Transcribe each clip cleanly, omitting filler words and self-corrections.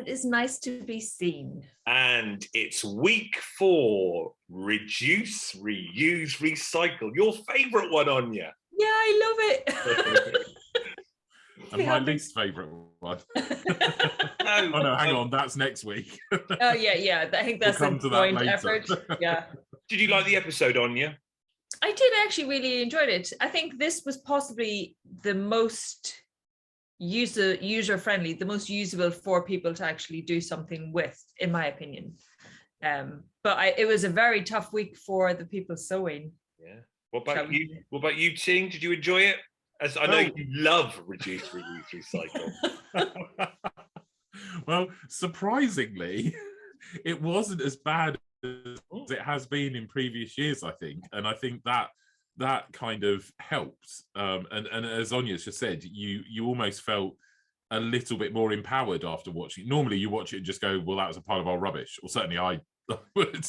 it is nice to be seen. And it's week 4. Reduce, reuse, recycle. Your favourite one, Áine. Yeah, I love it. And my least favourite one. Oh no, hang on, that's next week. Oh yeah. I think that's we'll a joint effort. Yeah. Did you like the episode, Áine? I did actually really enjoyed it. I think this was possibly the most user-friendly, the most usable for people to actually do something with, in my opinion. But it was a very tough week for the people sewing. Yeah. What about you? What about you, Ting? Did you enjoy it? As I know you love reduce, reuse, recycle. Well, surprisingly, it wasn't as bad as it has been in previous years, I think. And I think that kind of helped. And as Áine's just said, you almost felt a little bit more empowered after watching. Normally you watch it and just go, well, that was a pile of old rubbish. Or certainly I would.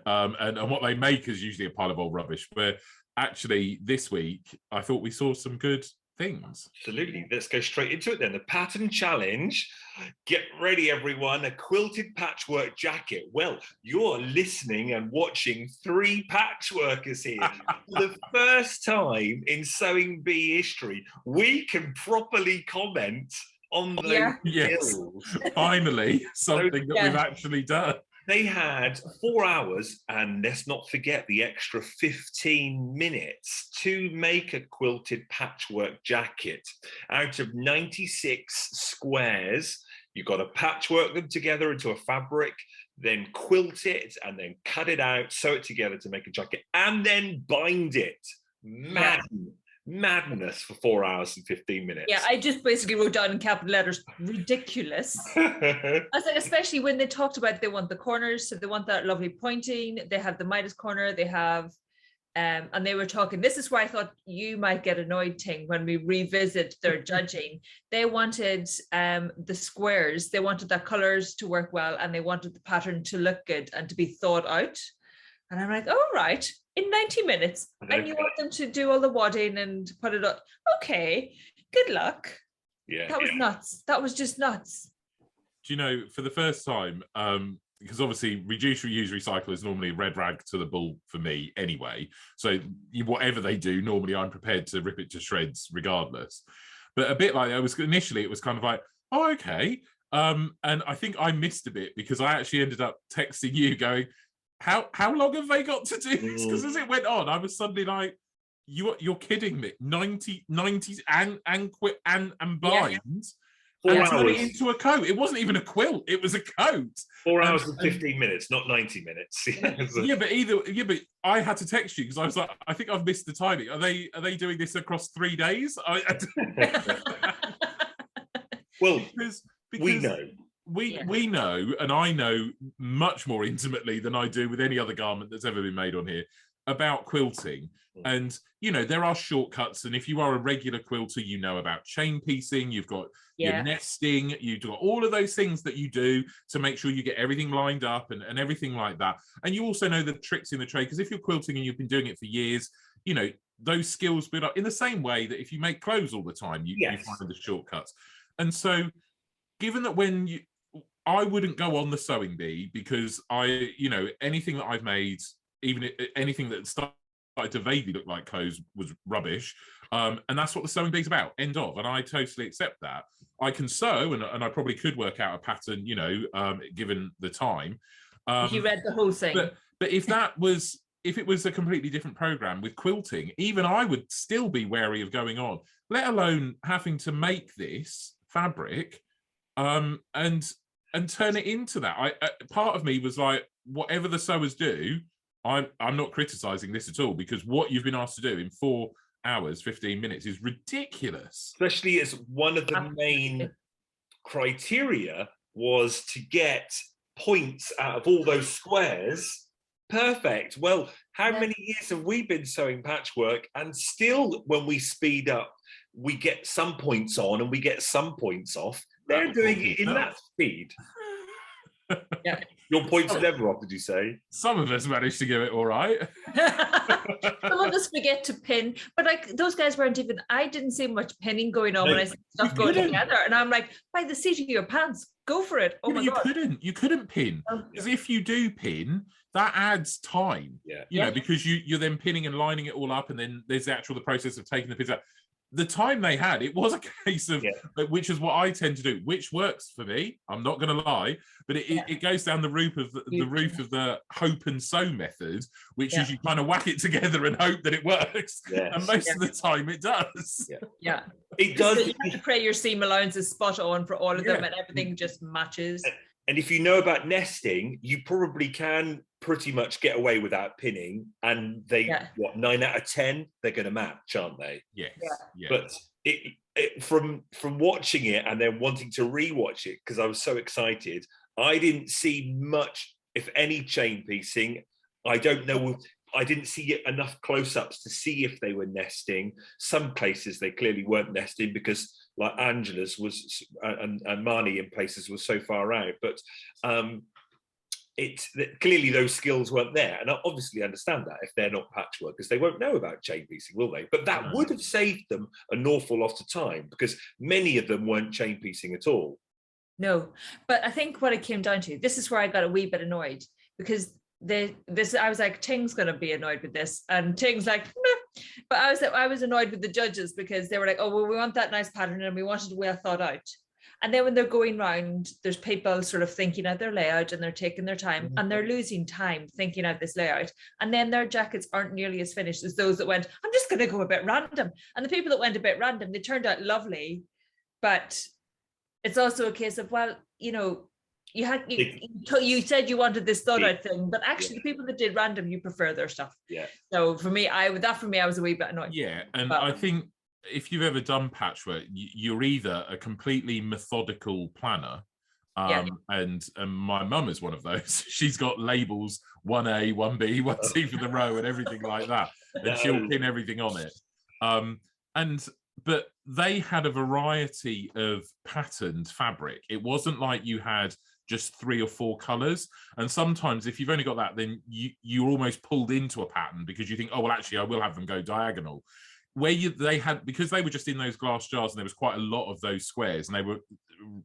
And what they make is usually a pile of old rubbish. Where actually this week, I thought we saw some good things. Absolutely. Let's go straight into it then. The pattern challenge. Get ready, everyone. A quilted patchwork jacket. Well, you're listening and watching 3 patchworkers here. For the first time in Sewing Bee history, we can properly comment on those skills. Finally, something that we've actually done. They had 4 hours, and let's not forget the extra 15 minutes to make a quilted patchwork jacket. Out of 96 squares, you've got to patchwork them together into a fabric, then quilt it, and then cut it out, sew it together to make a jacket, and then bind it. Madness for 4 hours and 15 minutes. Yeah, I just basically wrote down in capital letters, ridiculous. I was like, especially when they talked about they want the corners, so they want that lovely pointing. They have the Midas corner, they have, and they were talking, this is where I thought you might get annoyed, Ting, when we revisit their judging. They wanted the squares, they wanted the colors to work well, and they wanted the pattern to look good and to be thought out. And I'm like, all right, in 90 minutes, and you want them to do all the wadding and put it up. Okay, good luck. Yeah, that was nuts. That was just nuts. Do you know, for the first time, because obviously reduce, reuse, recycle is normally red rag to the bull for me anyway. So whatever they do, normally I'm prepared to rip it to shreds regardless. But a bit like it was initially, it was kind of like, oh, okay. And I think I missed a bit because I actually ended up texting you going, how long have they got to do this? Because as it went on, I was suddenly like, you're kidding me. 90 and bind. 4 and hours. turn it into a coat. It wasn't even a quilt, it was a coat. 4 hours and 15 minutes, not 90 minutes. but I had to text you because I was like, I think I've missed the timing. Are they doing this across 3 days? Well, because we know. We know, and I know much more intimately than I do with any other garment that's ever been made on here, about quilting. And, you know, there are shortcuts. And if you are a regular quilter, you know about chain piecing, you've got your nesting, you've got all of those things that you do to make sure you get everything lined up and everything like that. And you also know the tricks in the trade, because if you're quilting and you've been doing it for years, you know, those skills build up in the same way that if you make clothes all the time, you find the shortcuts. And so given that I wouldn't go on the Sewing Bee because anything that I've made, even anything that started to vaguely look like clothes was rubbish. And that's what the Sewing Bee's about, end of. And I totally accept that. I can sew and I probably could work out a pattern, given the time. If you read the whole thing. But if it was a completely different program with quilting, even I would still be wary of going on, let alone having to make this fabric and turn it into that. Part of me was like, whatever the sewers do, I'm not criticizing this at all, because what you've been asked to do in 4 hours, 15 minutes is ridiculous. Especially as one of the main criteria was to get points out of all those squares. Perfect. Well, how many years have we been sewing patchwork? And still, when we speed up, we get some points on and we get some points off. They're doing it in that speed. Yeah. Your points are never off, did you say? Some of us managed to get it all right. Some of us forget to pin, but like those guys weren't even, I didn't see much pinning going on when I saw stuff going together. And I'm like, by the seat of your pants, go for it. Oh my God. You couldn't pin, because if you do pin, that adds time. You know, because you're then pinning and lining it all up, and then there's the process of taking the pins out. The time they had, it was a case of, which is what I tend to do, which works for me. I'm not going to lie, but it goes down the route of the hope and sew method, which is you kind of whack it together and hope that it works. And most of the time it does. It does. You have to pray your seam allowance is spot on for all of them, and everything just matches. And if you know about nesting, you probably can pretty much get away without pinning, and 9 out of 10 they're going to match, aren't they? But from watching it and then wanting to rewatch it, because I was so excited, I didn't see much, if any, chain piecing. I don't know, I didn't see enough close-ups to see if they were nesting. Some places they clearly weren't nesting, because like Angela's was and Marnie in places was so far out, but clearly those skills weren't there. And I obviously understand that if they're not patchworkers, they won't know about chain piecing, will they? But that would have saved them an awful lot of time, because many of them weren't chain piecing at all. No, but I think what it came down to, this is where I got a wee bit annoyed, because I was like, Ting's going to be annoyed with this, and Ting's like, no. But I was annoyed with the judges, because they were like, oh well, we want that nice pattern and we want it well thought out. And then when they're going round, there's people sort of thinking out their layout, and they're taking their time, and they're losing time thinking out this layout. And then their jackets aren't nearly as finished as those that went, I'm just going to go a bit random. And the people that went a bit random, they turned out lovely. But it's also a case of, well, you know, you said you wanted this thought out thing, but actually the people that did random, you prefer their stuff. So for me, I was a wee bit annoyed. And I think if you've ever done patchwork, you're either a completely methodical planner, and my mum is one of those. She's got labels 1A, 1B, 1C for the row and everything like that, and she'll pin everything on it. But they had a variety of patterned fabric. It wasn't like you had just 3 or 4 colors. And sometimes if you've only got that, then you're almost pulled into a pattern, because you think, oh, well, actually, I will have them go diagonal. Because they were just in those glass jars, and there was quite a lot of those squares, and they were,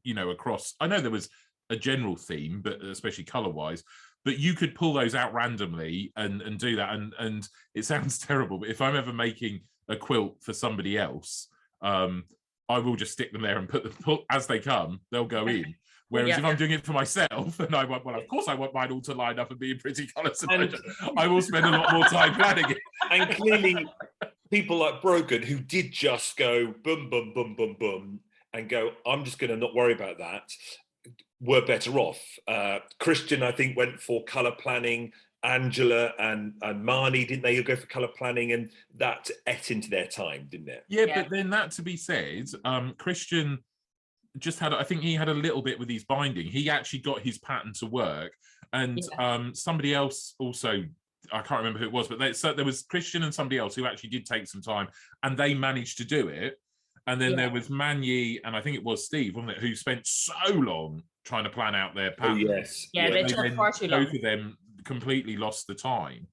you know, across. I know there was a general theme, but especially color-wise, but you could pull those out randomly and do that. And it sounds terrible, but if I'm ever making a quilt for somebody else, I will just stick them there and put as they come, they'll go in. Whereas if I'm doing it for myself, and I want, well, of course I want mine all to line up and be in pretty colours, and I will spend a lot more time planning it. And clearly, people like Brogan, who did just go boom, boom, boom, boom, boom, and go, I'm just going to not worry about that, were better off. Christian, I think, went for colour planning. Angela and Marnie, didn't they go for colour planning, and that ate into their time, didn't it? But then that to be said, Christian just had, I think he had a little bit with his binding. He actually got his pattern to work, and somebody else also, I can't remember who it was, but there was Christian and somebody else who actually did take some time, and they managed to do it. And then there was Manyi, and I think it was Steve, wasn't it, who spent so long trying to plan out their pattern. They took far too long. Both of them completely lost the time.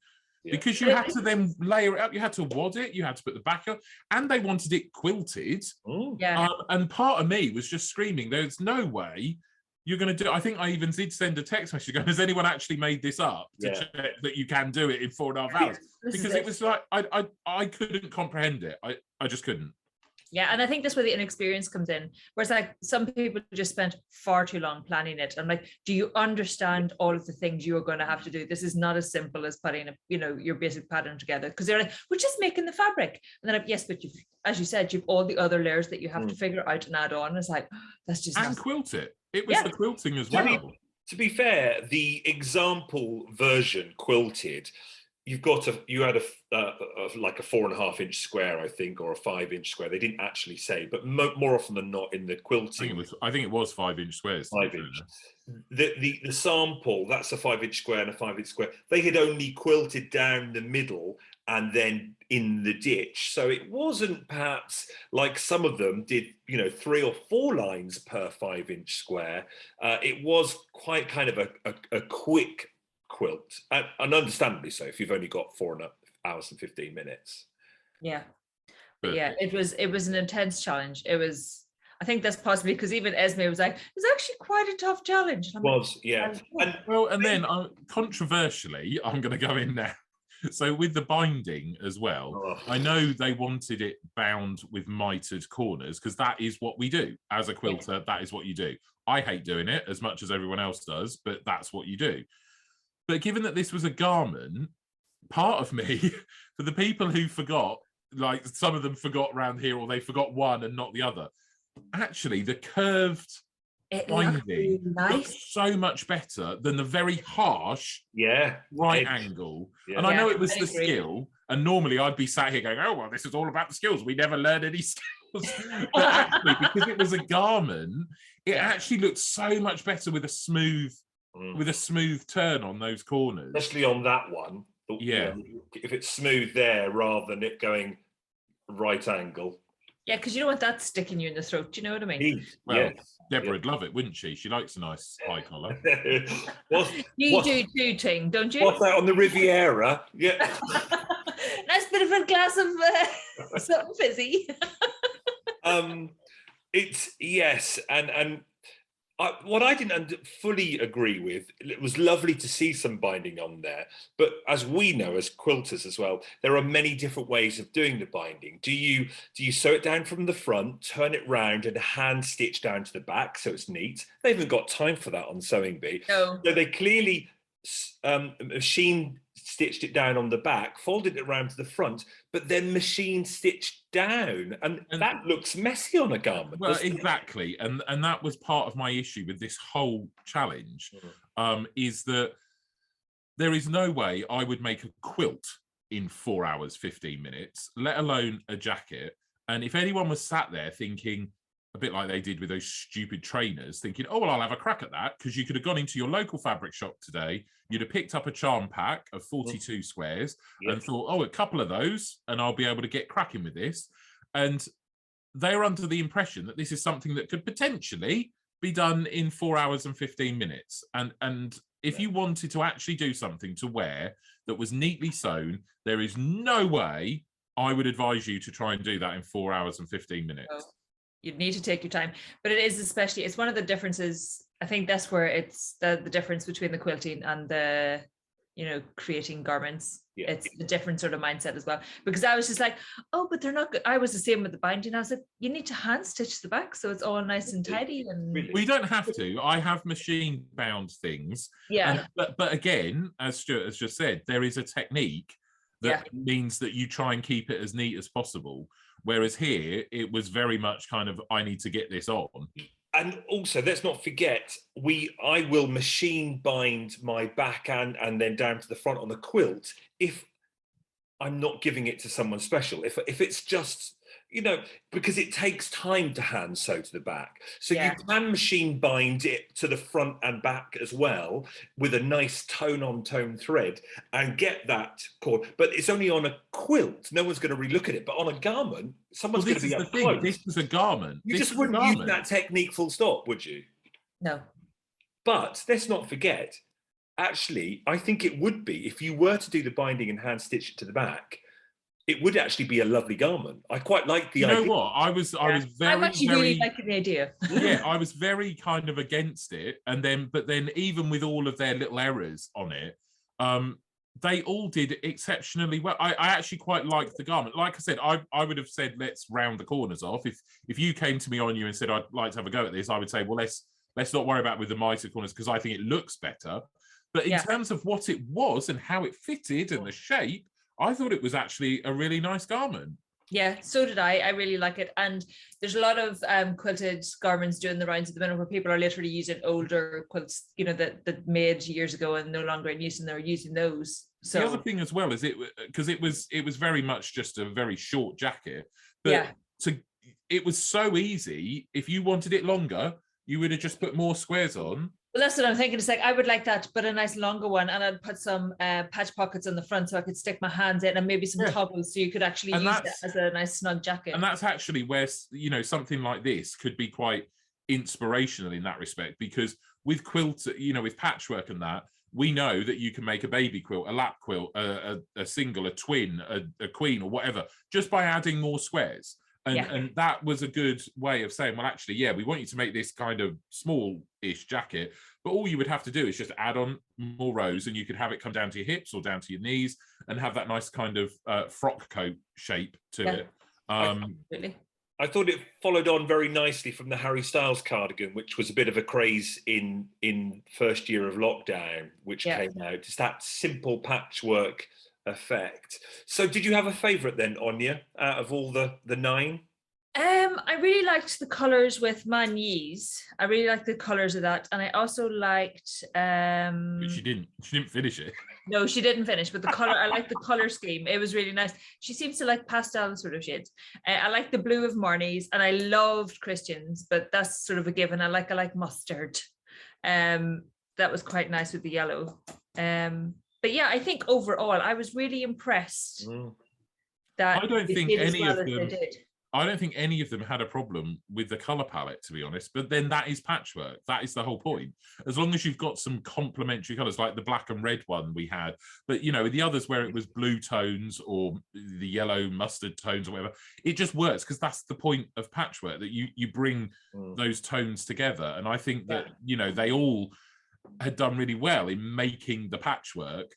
Because you had to then layer it up, you had to wad it, you had to put the back up, and they wanted it quilted. And part of me was just screaming, there's no way you're going to do it. I think I even did send a text message going, has anyone actually made this up to check that you can do it in 4.5 hours? Because it was like, I couldn't comprehend it. I just couldn't. Yeah, and I think that's where the inexperience comes in. Whereas like some people just spent far too long planning it. I'm like, do you understand all of the things you're going to have to do? This is not as simple as putting your basic pattern together. Because they're like, we're just making the fabric. And then yes, but you've, as you said, you've all the other layers that you have to figure out and add on. It's like, that's just and quilt it. It was the quilting as well. To be fair, the example version quilted, you had like a 4.5-inch square, I think, or a 5-inch square. They didn't actually say, but more often than not in the quilting, I think it was 5-inch squares. 5-inch. The sample, that's a 5-inch square and a 5-inch square. They had only quilted down the middle and then in the ditch, so it wasn't perhaps like some of them did, 3 or 4 lines per 5-inch square. It was quite kind of a quick quilt, and understandably so if you've only got 4 hours and 15 minutes. It was an intense challenge. It was, I think that's possibly because even Esme was like, it's actually quite a tough challenge. And I'm like, Was, yeah. And then controversially, I'm going to go in now. So with the binding as well, I know they wanted it bound with mitered corners because that is what we do as a quilter. That is what you do. I hate doing it as much as everyone else does, but that's what you do. But given that this was a garment, part of me, for the people who forgot, like some of them forgot around here, or they forgot one and not the other, actually the curved binding looks so much better than the very harsh right angle. And I know it was the skill, and normally I'd be sat here going, oh well, this is all about the skills, we never learned any skills. But actually, because it was a garment, it actually looked so much better with a smooth turn on those corners, especially on that one. You know, if it's smooth there rather than it going right angle. Yeah, because you don't want that sticking you in the throat. Do you know what I mean? Well, Deborah would love it, wouldn't she? She likes a nice high collar. You do too, Ting, don't you? What's that on the Riviera? Yeah. Nice bit of a glass of something fizzy. It's and what I didn't fully agree with, it was lovely to see some binding on there, but as we know as quilters as well, there are many different ways of doing the binding. Do you sew it down from the front, turn it round and hand stitch down to the back so it's neat? They haven't got time for that on Sewing Bee. No. So they clearly machine stitched it down on the back, folded it around to the front, but then machine stitched down, and that looks messy on a garment. Well, exactly, and that was part of my issue with this whole challenge, is that there is no way I would make a quilt in 4 hours 15 minutes, let alone a jacket. And if anyone was sat there thinking, a bit like they did with those stupid trainers, thinking, oh, well, I'll have a crack at that, because you could have gone into your local fabric shop today, you'd have picked up a charm pack of 42 squares and thought, oh, a couple of those, and I'll be able to get cracking with this. And they're under the impression that this is something that could potentially be done in 4 hours and 15 minutes. And if you wanted to actually do something to wear that was neatly sewn, there is no way I would advise you to try and do that in 4 hours and 15 minutes. Oh. You'd need to take your time, but it is especially, it's one of the differences. I think that's where it's the difference between the quilting and the, you know, creating garments. It's a different sort of mindset as well, because I was just like, oh, but they're not good. I was the same with the binding. I was like, you need to hand stitch the back so it's all nice and tidy. And we don't have to. I have machine bound things. Yeah. But again, as Stuart has just said, there is a technique that means that you try and keep it as neat as possible. Whereas here, it was very much kind of, I need to get this on. And also, let's not forget, I will machine bind my back and then down to the front on the quilt if I'm not giving it to someone special. If it's just, you know, because it takes time to hand sew to the back. So you can machine bind it to the front and back as well with a nice tone-on-tone thread and get that cord. But it's only on a quilt. No one's going to relook at it. But on a garment, someone's going to be up close. This is a garment. You just wouldn't use that technique full stop, would you? No. But let's not forget, actually, I think it would be, if you were to do the binding and hand stitch it to the back, it would actually be a lovely garment. I quite like the idea. You know what? I was very, I'm actually really liking the idea. Yeah, I was very kind of against it. But then even with all of their little errors on it, they all did exceptionally well. I actually quite liked the garment. Like I said, I would have said, let's round the corners off. If you came to me on you and said, I'd like to have a go at this, I would say, well, let's not worry about with the mitre corners because I think it looks better. But in terms of what it was and how it fitted and the shape, I thought it was actually a really nice garment. Yeah, so did I. I really like it. And there's a lot of quilted garments doing the rounds at the minute where people are literally using older quilts, you know, that made years ago and no longer in use, and they're using those. So the other thing as well is because it was very much just a very short jacket. But it was so easy. If you wanted it longer, you would have just put more squares on. Well, that's what I'm thinking. It's like, I would like that, but a nice longer one. And I'd put some patch pockets on the front so I could stick my hands in, and maybe some toggles so you could actually use it as a nice snug jacket. And that's actually where, you know, something like this could be quite inspirational in that respect, because with quilt, you know, with patchwork and that, we know that you can make a baby quilt, a lap quilt, a single, a twin, a queen or whatever, just by adding more squares. And that was a good way of saying, well, actually, yeah, we want you to make this kind of small-ish jacket, but all you would have to do is just add on more rows, and you could have it come down to your hips or down to your knees and have that nice kind of frock coat shape to it. I thought it followed on very nicely from the Harry Styles cardigan, which was a bit of a craze in first year of lockdown, which came out. It's that simple patchwork effect. So did you have a favourite then, Áine, out of all the 9? I really liked the colours with Magnies. I really liked the colours of that. And I also liked But she didn't finish it. No, she didn't finish, but the color, I like the color scheme. It was really nice. She seems to like pastel sort of shades. I like the blue of Marnie's, and I loved Christian's, but that's sort of a given. I like mustard. That was quite nice with the yellow. But yeah, I think overall I was really impressed that I don't think any of them did. I don't think any of them had a problem with the color palette, to be honest. But then that is patchwork. That is the whole point. As long as you've got some complementary colors, like the black and red one we had. But, you know, the others where it was blue tones or the yellow mustard tones or whatever, it just works because that's the point of patchwork, that you bring those tones together. And I think that, you know, they all had done really well in making the patchwork.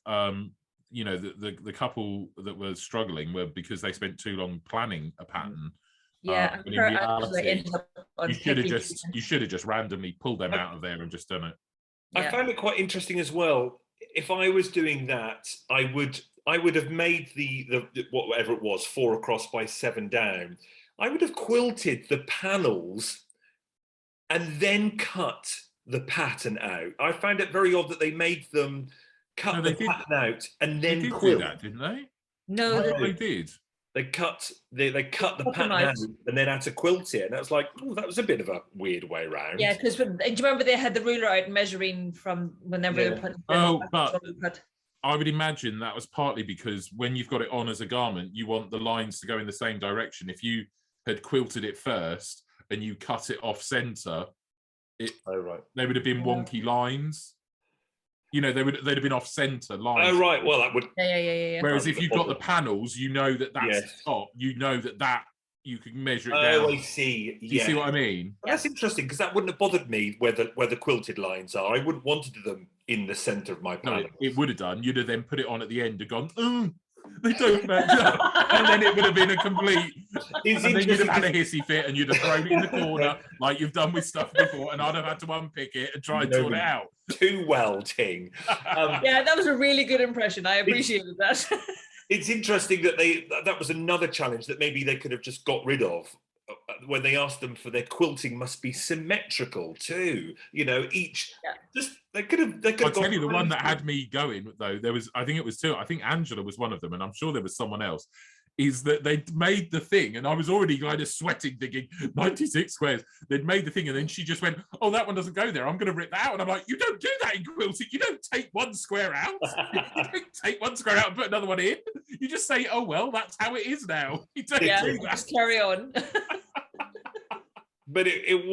You know, the couple that were struggling were because they spent too long planning a pattern. Yeah, in reality, you should have just randomly pulled them out of there and just done it. I found it quite interesting as well. If I was doing that, I would have made the whatever it was, 4 across by 7 down. I would have quilted the panels and then cut the pattern out. I found it very odd that they made them cut the pattern out and then quilt. That, didn't they? No, they did. They cut the pattern out and then had to quilt it, and I was like, oh, that was a bit of a weird way around. Yeah, because do you remember they had the ruler out measuring from whenever they were putting? But I would imagine that was partly because when you've got it on as a garment, you want the lines to go in the same direction. If you had quilted it first and you cut it off center, they would have been wonky lines. You know, they'd have been off center lines. Oh right, well that would. Yeah. Whereas if you've got the panels, you know that's the top. You know that you can measure it down. Oh, I see. Do you see what I mean? Well, that's interesting because that wouldn't have bothered me where the quilted lines are. I wouldn't wanted them in the center of my panel. No, it would have done. You'd have then put it on at the end and gone, they don't match up. And then it would have been a complete. And then you'd have had a hissy fit and you'd have thrown it in the corner like you've done with stuff before, and I'd have had to unpick it and try and sort it out. Too well, Ting. Yeah, that was a really good impression. I appreciated that. It's interesting that that was another challenge that maybe they could have just got rid of when they asked them for their quilting must be symmetrical too. You know, they could have. I'll tell you the one that had me going though. There was, I think it was 2. I think Angela was one of them, and I'm sure there was someone else. Is that they'd made the thing, and I was already kind of sweating, thinking 96 squares. They'd made the thing, and then she just went, "Oh, that one doesn't go there. I'm going to rip that out." And I'm like, "You don't do that in quilting. You don't take one square out. You don't take one square out and put another one in. You just say, oh well, that's how it is now. You don't do that. Just carry on." But it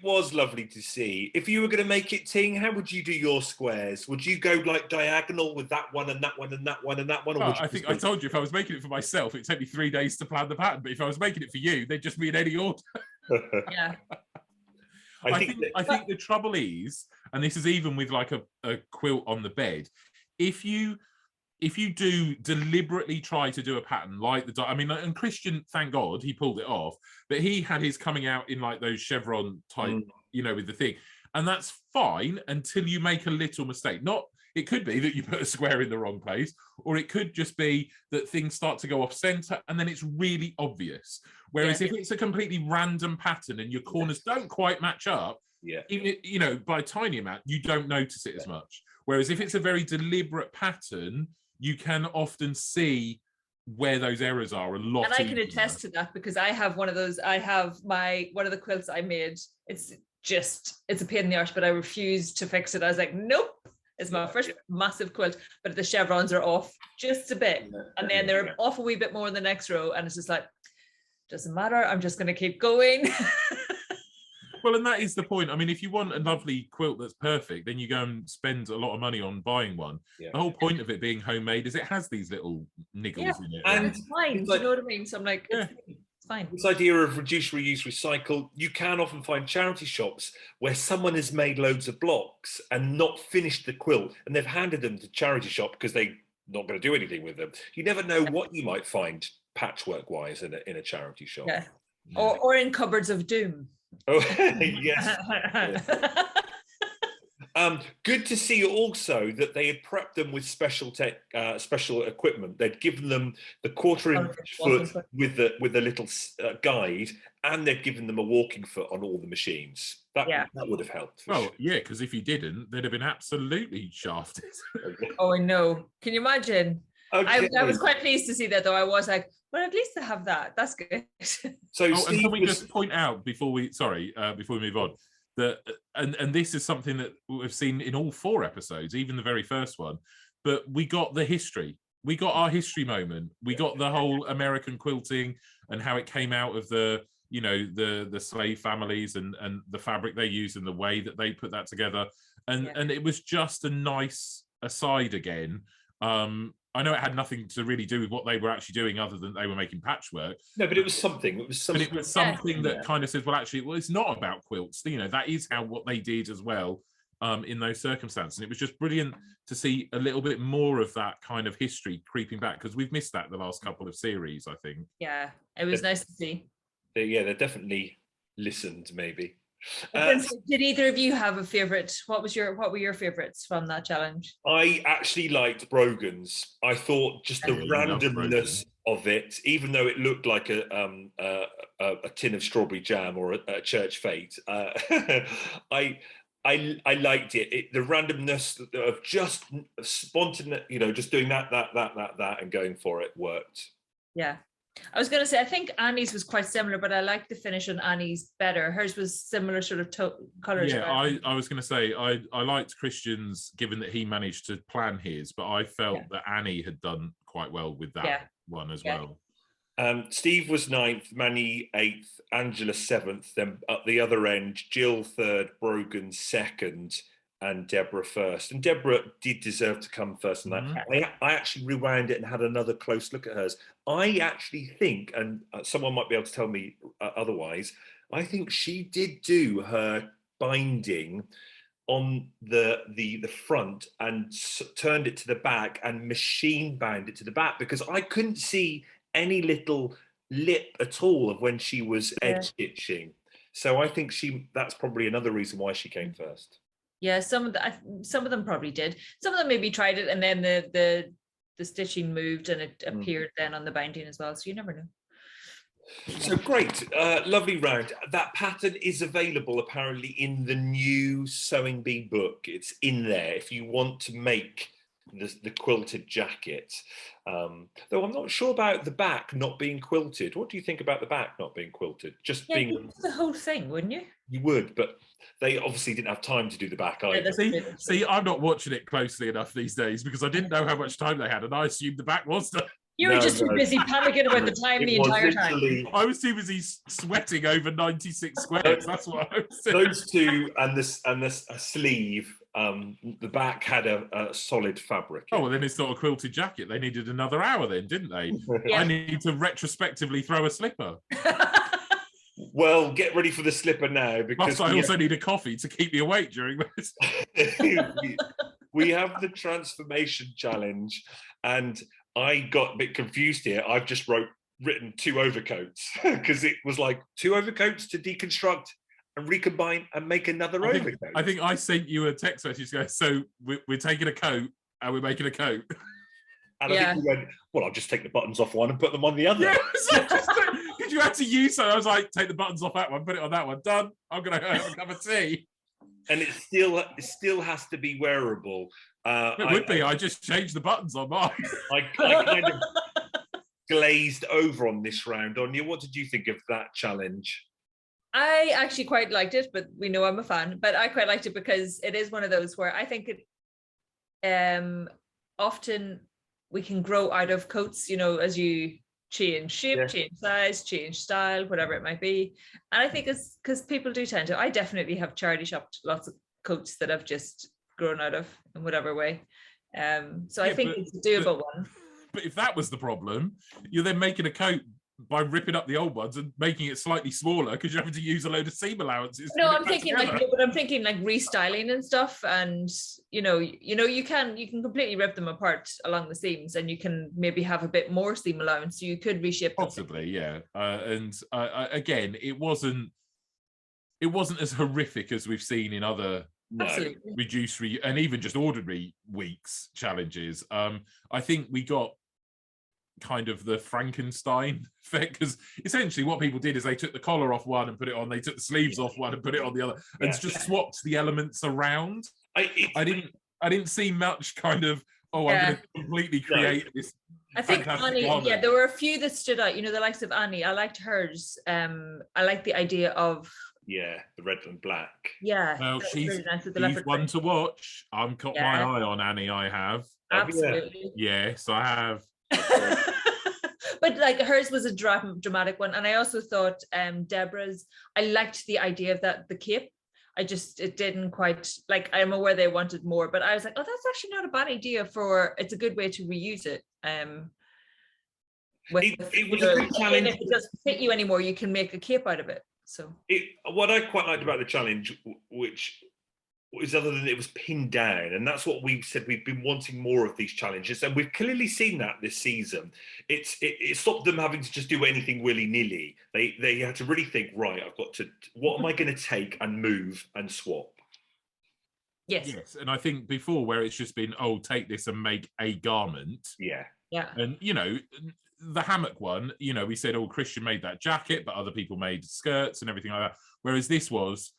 was lovely to see. If you were going to make it, Ting, how would you do your squares? Would you go like diagonal with that one and that one and that one and that one? Or I think I told you if I was making it for myself, it'd take me 3 days to plan the pattern. But if I was making it for you, they'd just be in any order. Yeah. I think the trouble is, and this is even with like a quilt on the bed, if you do deliberately try to do a pattern like and Christian, thank God, he pulled it off, but he had his coming out in like those chevron type, you know, with the thing. And that's fine until you make a little mistake. It could be that you put a square in the wrong place, or it could just be that things start to go off center and then it's really obvious. Whereas if it's a completely random pattern and your corners don't quite match up, even, you know, by a tiny amount, you don't notice it as much. Whereas if it's a very deliberate pattern, you can often see where those errors are a lot. And I can attest to that because I have one of those. I have one of the quilts I made. It's a pain in the arse, but I refused to fix it. I was like, nope. It's my first massive quilt, but the chevrons are off just a bit. And then they're off a wee bit more in the next row. And it's just like, doesn't matter. I'm just going to keep going. Well, and that is the point. I mean, if you want a lovely quilt that's perfect, then you go and spend a lot of money on buying one. Yeah. The whole point of it being homemade is it has these little niggles in it. And it's mine, do you know what I mean? So I'm like, it's fine. This idea of reduce, reuse, recycle, you can often find charity shops where someone has made loads of blocks and not finished the quilt, and they've handed them to charity shop because they're not going to do anything with them. You never know what you might find patchwork-wise in a charity shop. Yeah. Or in cupboards of doom. Oh, yes. Good to see also that they had prepped them with special equipment. They'd given them the 1/4 inch foot with the little guide, and they'd given them a walking foot on all the machines. That would have helped. Well, yeah, because if you didn't, they'd have been absolutely shafted. Oh, I know. Can you imagine? Okay. I was quite pleased to see that, though. I was like, well, at least they have that. That's good. So, and can we just point out before we move on, that and this is something that we've seen in all 4 episodes, even the very first one, but we got the history. We got our history moment. We got the whole American quilting and how it came out of the slave families and the fabric they used and the way that they put that together. And it was just a nice aside again. I know it had nothing to really do with what they were actually doing other than they were making patchwork. No, but it was something. It was something. But it was something that kind of says, well, actually, it's not about quilts. That is what they did as well in those circumstances. And it was just brilliant to see a little bit more of that kind of history creeping back, because we've missed that the last couple of series, I think. Yeah, it was nice to see. They definitely listened, maybe. Did either of you have a favourite? What were your favourites from that challenge? I actually liked Brogan's. I thought just the randomness of it, even though it looked like a tin of strawberry jam or a church fete, I liked it. The randomness of just spontaneous, just doing that, and going for it worked. Yeah. I was going to say, I think Annie's was quite similar, but I liked the finish on Annie's better. Hers was similar sort of colours. Yeah, I was going to say, I liked Christian's, given that he managed to plan his, but I felt that Annie had done quite well with that one as well. Steve was 9th, Manny 8th, Angela 7th, then at the other end, Jill 3rd, Brogan 2nd, and Deborah 1st. And Deborah did deserve to come first. And I actually rewound it and had another close look at hers. I actually think, and someone might be able to tell me otherwise, I think she did do her binding on the front and turned it to the back and machine bound it to the back, because I couldn't see any little lip at all of when she was edge stitching. So I think that's probably another reason why she came first. Yeah, some of them probably did. Some of them maybe tried it, and then the stitching moved and it appeared then on the binding as well. So you never know. So great, lovely round. That pattern is available apparently in the new Sewing Bee book. It's in there if you want to make the quilted jacket. Though I'm not sure about the back not being quilted. What do you think about the back not being quilted? Just being the whole thing, wouldn't you? You would, but they obviously didn't have time to do the back either. See, I'm not watching it closely enough these days because I didn't know how much time they had, and I assumed the back was done. You were just too busy panicking about the time the entire time. I was too busy sweating over 96 squares. That's what I was saying. Those two and this sleeve. The back had a solid fabric. Oh, well, then it's not a quilted jacket. They needed another hour then, didn't they? I need to retrospectively throw a slipper. Well, get ready for the slipper now, because I also need a coffee to keep me awake during this. We have the transformation challenge, and I got a bit confused here. I've just written 2 overcoats because it was like 2 overcoats to deconstruct and recombine and make another overcoat. I think I sent you a text message going, so we're taking a coat and we're making a coat. And I think you went, well, I'll just take the buttons off one and put them on the other. Yeah, because you had to use so I was like, take the buttons off that one, put it on that one, done. I'm going to have a cup of tea. And it still has to be wearable. It would be. I just changed the buttons on mine. I kind of glazed over on this round. Anya, what did you think of that challenge? I actually quite liked it, but we know I'm a fan. But I quite liked it because it is one of those where I think it often we can grow out of coats, as you change shape, change size, change style, whatever it might be. And I think it's because people do tend to. I definitely have charity shopped lots of coats that I've just grown out of in whatever way. So I think it's a doable one. But if that was the problem, you're then making a coat by ripping up the old ones and making it slightly smaller because you're having to use a load of seam allowances. No, I'm thinking like restyling and stuff, and you can completely rip them apart along the seams, and you can maybe have a bit more seam allowance, so you could reshape them. Possibly, yeah. And again, it wasn't as horrific as we've seen in other reduced and even just ordinary weeks challenges. I think we got kind of the Frankenstein effect, because essentially what people did is they took the collar off one and put it on, they took the sleeves off one and put it on the other, and just swapped the elements around. I didn't see much kind of I'm going to completely create this. I think Áine, there were a few that stood out, the likes of Áine. I liked hers. I liked the idea of the red and black. Yeah. Well, she's really nice with the she's one to watch. I've got my eye on Áine. I have. Absolutely. Yes, I have. But like hers was a dramatic one, and I also thought Deborah's. I liked the idea of the cape. It didn't quite, like, I'm aware they wanted more, but I was like, oh, that's actually not a bad idea it's a good way to reuse it. It was a good challenge. If it doesn't fit you anymore, you can make a cape out of it. So what I quite liked about the challenge, which was other than it was pinned down, and that's what we've said, we've been wanting more of these challenges, and we've clearly seen that this season. It stopped them having to just do anything willy-nilly. They had to really think, right, what am I going to take and move and swap? Yes, and I think before, where it's just been, take this and make a garment. Yeah. And the hammock one, we said, Christian made that jacket, but other people made skirts and everything like that, whereas this was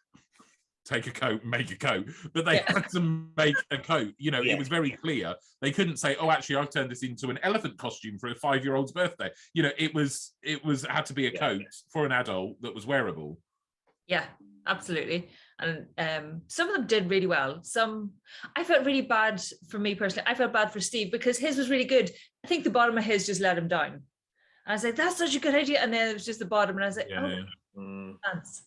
take a coat, make a coat, but they had to make a coat. It was very clear. They couldn't say, actually, I've turned this into an elephant costume for a 5-year-old's birthday. It had to be a coat for an adult that was wearable. Yeah, absolutely. And some of them did really well. Some, I felt really bad for me personally. I felt bad for Steve because his was really good. I think the bottom of his just let him down. And I was like, that's such a good idea. And then it was just the bottom, and I was like, thanks.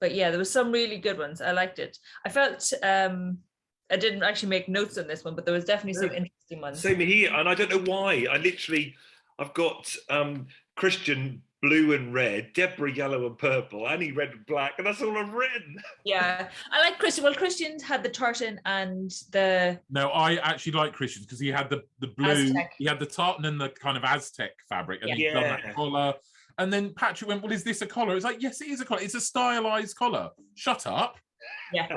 But yeah, there was some really good ones. I liked it. I felt I didn't actually make notes on this one, but there was definitely some interesting ones. Same here, and I don't know why. I've got Christian blue and red, Deborah yellow and purple, Áine red and black, and that's all I've written. Yeah, I like Christian. Well, Christian had the tartan and the. No, I actually like Christian's because he had the blue. Aztec. He had the tartan and the kind of Aztec fabric, and he'd done that collar. And then Patrick went, well, is this a collar? It's like, yes, it is a collar. It's a stylized collar. Shut up. Yeah.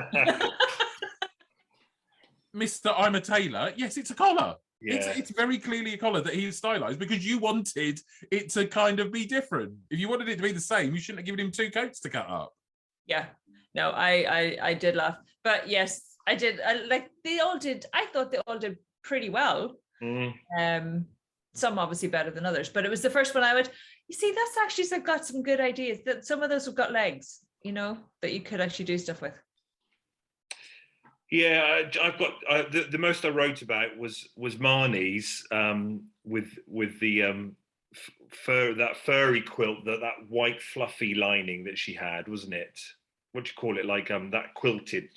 Mr. I'm a tailor. Yes, it's a collar. Yeah. It's very clearly a collar that he's stylized because you wanted it to kind of be different. If you wanted it to be the same, you shouldn't have given him 2 coats to cut up. Yeah. No, I did laugh. But yes, I did. They all did. I thought they all did pretty well. Some obviously better than others, but it was the first one I would. You see, that's actually got some good ideas. That some of those have got legs, that you could actually do stuff with. Yeah, I've got the most I wrote about was Marnie's with the furry quilt, that white fluffy lining that she had, wasn't it? What do you call it? Like that quilted.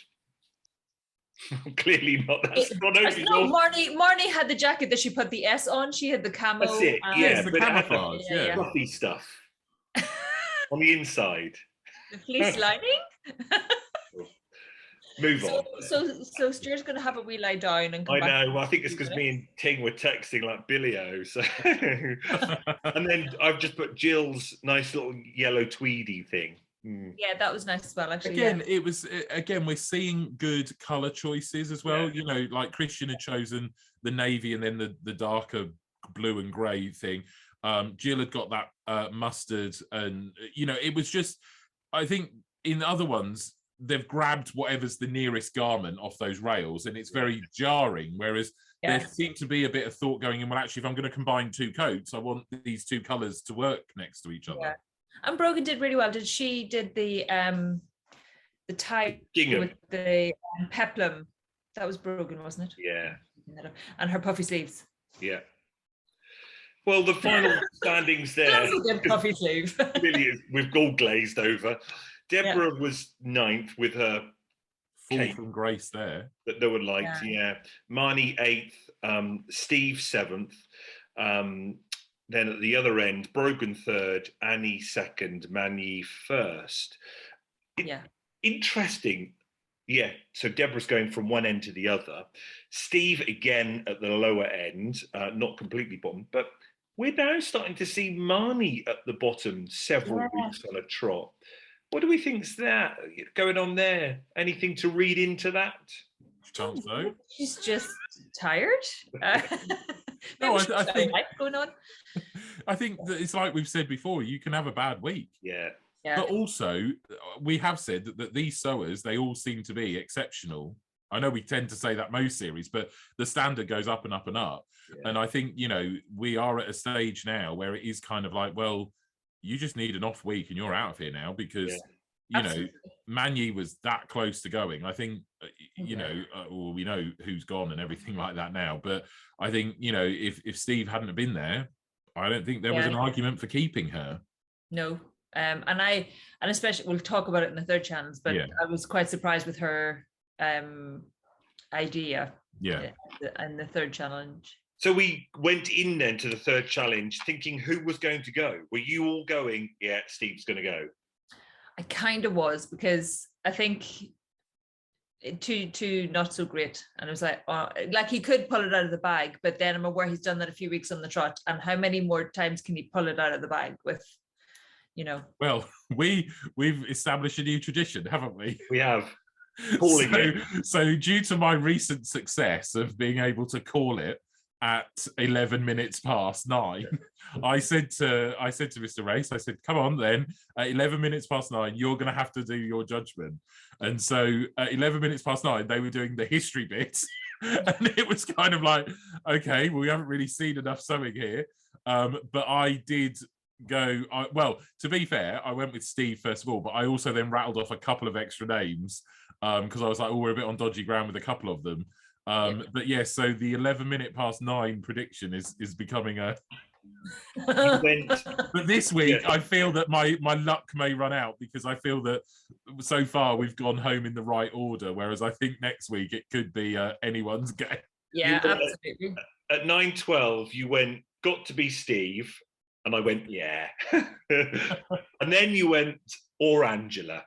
Clearly not. That's not only. No, Marnie had the jacket that she put the S on. She had the camo. That's it. Yeah, but it had the fluffy stuff on the inside. The fleece lining. Move on. So Stuart's going to have a wee lie down and come I back. know. Well, I think it's because me and Ting were texting like Billy-O. So, and then I've just put Jill's nice little yellow tweedy thing. Yeah, that was nice as well. Actually, it was. We're seeing good color choices as well. Yeah. Like Christian had chosen the navy and then the darker blue and grey thing. Jill had got that mustard, and it was just. I think in other ones they've grabbed whatever's the nearest garment off those rails, and it's very jarring. Whereas there seemed to be a bit of thought going in. Well, actually, if I'm going to combine 2 coats, I want these 2 colours to work next to each other. Yeah. And Brogan did really well. She did the tie with the peplum. That was Brogan, wasn't it? Yeah. And her puffy sleeves. Yeah. Well, the final standings there. That's a good puffy sleeve. Really is, with gold glazed over. Deborah was 9th with her fall from grace there. That no one liked. Yeah. Marnie 8th. Steve 7th. then at the other end, Brogan third, Annie second, Manny first. Yeah. Interesting. Yeah, so Deborah's going from one end to the other. Steve again at the lower end, not completely bottom, but we're now starting to see Marnie at the bottom several weeks on a trot. What do we think's that going on there? Anything to read into that? Chance though. She's just tired. No, I think going on. I think that it's like we've said before. You can have a bad week. Yeah. But also, we have said that these sewers, they all seem to be exceptional. I know we tend to say that most series, but the standard goes up and up and up. Yeah. And I think, you know, we are at a stage now where it is kind of like, well, you just need an off week and you're out of here now because, you know, Manny was that close to going. I think, you know, well, we know who's gone and everything like that now. But I think, you know, if Steve hadn't been there, I don't think there was an argument for keeping her. No. And especially we'll talk about it in the third challenge, but I was quite surprised with her idea in the third challenge. So we went in then to the third challenge thinking who was going to go. Were you all going, yeah, Steve's going to go? I kind of was, because I think two not so great, and it was like he could pull it out of the bag, but then I'm aware he's done that a few weeks on the trot, and how many more times can he pull it out of the bag with, you know? Well, we've established a new tradition, haven't we? We have. So due to my recent success of being able to call it at 11 minutes past 9, I said to Mr. Race, I said, come on then, at 11 minutes past 9, you're going to have to do your judgment. And so at 11 minutes past 9, they were doing the history bits. And it was kind of like, okay, well, we haven't really seen enough sewing here. But I did go, well, to be fair, I went with Steve first of all, but I also then rattled off a couple of extra names because I was like, oh, we're a bit on dodgy ground with a couple of them. But yes, so the 11 minute past 9 prediction is becoming a. But this week, I feel that my luck may run out, because I feel that so far we've gone home in the right order. Whereas I think next week it could be anyone's game. Yeah, absolutely. At 9:12, you went, got to be Steve, and I went, yeah. And then you went, or Angela.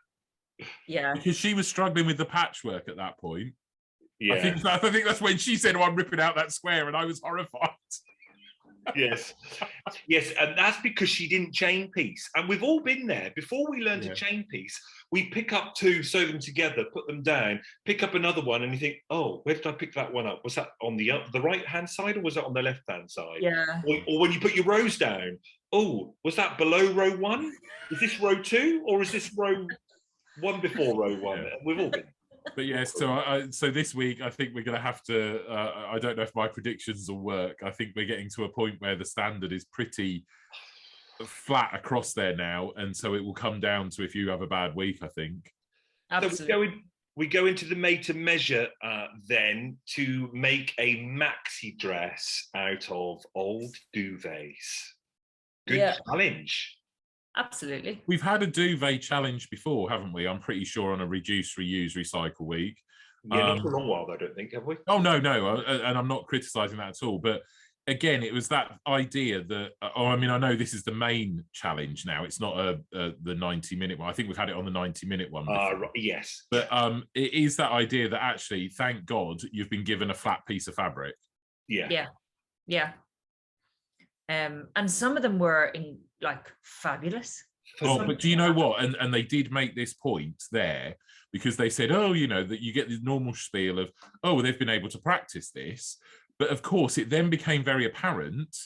Yeah, because she was struggling with the patchwork at that point. Yeah, I think that's when she said, "Oh, I'm ripping out that square," and I was horrified. Yes, and that's because she didn't chain piece. And we've all been there. Before we learn to chain piece, we pick up two, sew them together, put them down, pick up another one, and you think, "Oh, where did I pick that one up? Was that on the right hand side, or was that on the left hand side?" Yeah. Or when you put your rows down, oh, was that below row 1? Is this row 2, or is this row 1 before row 1? Yeah. We've all been. But yes, so this week I think we're going to have to. I don't know if my predictions will work. I think we're getting to a point where the standard is pretty flat across there now, and so it will come down to if you have a bad week. I think. Absolutely. So we go into the made to measure then to make a maxi dress out of old duvets. Good challenge. Absolutely. We've had a duvet challenge before, haven't we? I'm pretty sure on a reduce, reuse, recycle week. Yeah, not for a long while, I don't think, have we? Oh, no. And I'm not criticising that at all. But again, it was that idea that, I mean, I know this is the main challenge now. It's not the 90-minute one. I think we've had it on the 90-minute one before. Right, yes. But it is that idea that actually, thank God, you've been given a flat piece of fabric. Yeah. And some of them were fabulous. Oh, but do you know what? And they did make this point there, because they said, oh, you know, that you get the normal spiel of, oh, they've been able to practice this. But of course, it then became very apparent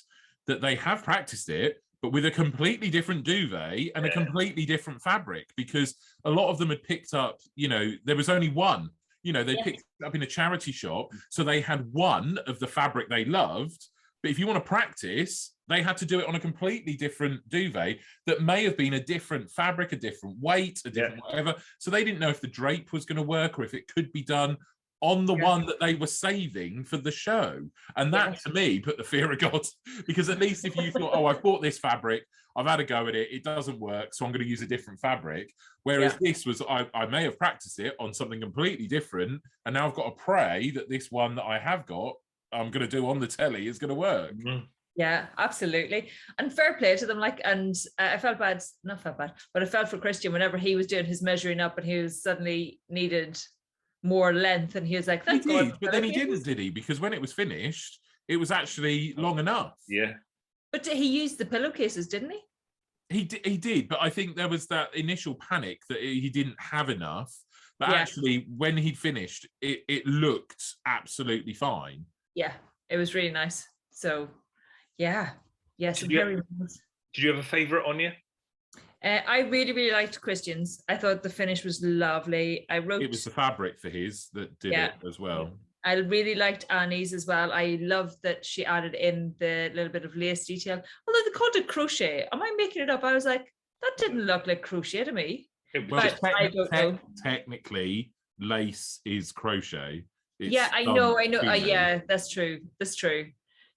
that they have practiced it, but with a completely different duvet and a completely different fabric, because a lot of them had picked up, you know, there was only one. You know, they picked it up in a charity shop. So they had one of the fabric they loved. But if you want to practice, they had to do it on a completely different duvet that may have been a different fabric, a different weight, a different whatever. So they didn't know if the drape was going to work or if it could be done on the one that they were saving for the show. And that, to me, put the fear of God. Because at least if you thought, oh, I've bought this fabric, I've had a go at it, it doesn't work, so I'm going to use a different fabric. Whereas this was, I may have practiced it on something completely different, and now I've got to pray that this one that I have got, I'm going to do on the telly is going to work. Mm-hmm. Yeah, absolutely. And fair play to them. Like, and I felt bad, not felt bad, but I felt for Christian whenever he was doing his measuring up and he was suddenly needed more length. And he was like, He thank God. did, but then he didn't, did he? Because when it was finished, it was actually long enough. Yeah. But he used the pillowcases, didn't he? He did, but I think there was that initial panic that he didn't have enough. But actually, when he'd finished, it looked absolutely fine. Yeah, it was really nice. So, yeah. Yes. Did you have a favourite, Áine? I really, really liked Christian's. I thought the finish was lovely. It was the fabric for his that did it as well. I really liked Annie's as well. I loved that she added in the little bit of lace detail. Although they called it crochet. Am I making it up? I was like, that didn't look like crochet to me. Well, I don't know. Technically, lace is crochet. It's I know. Yeah, that's true. That's true.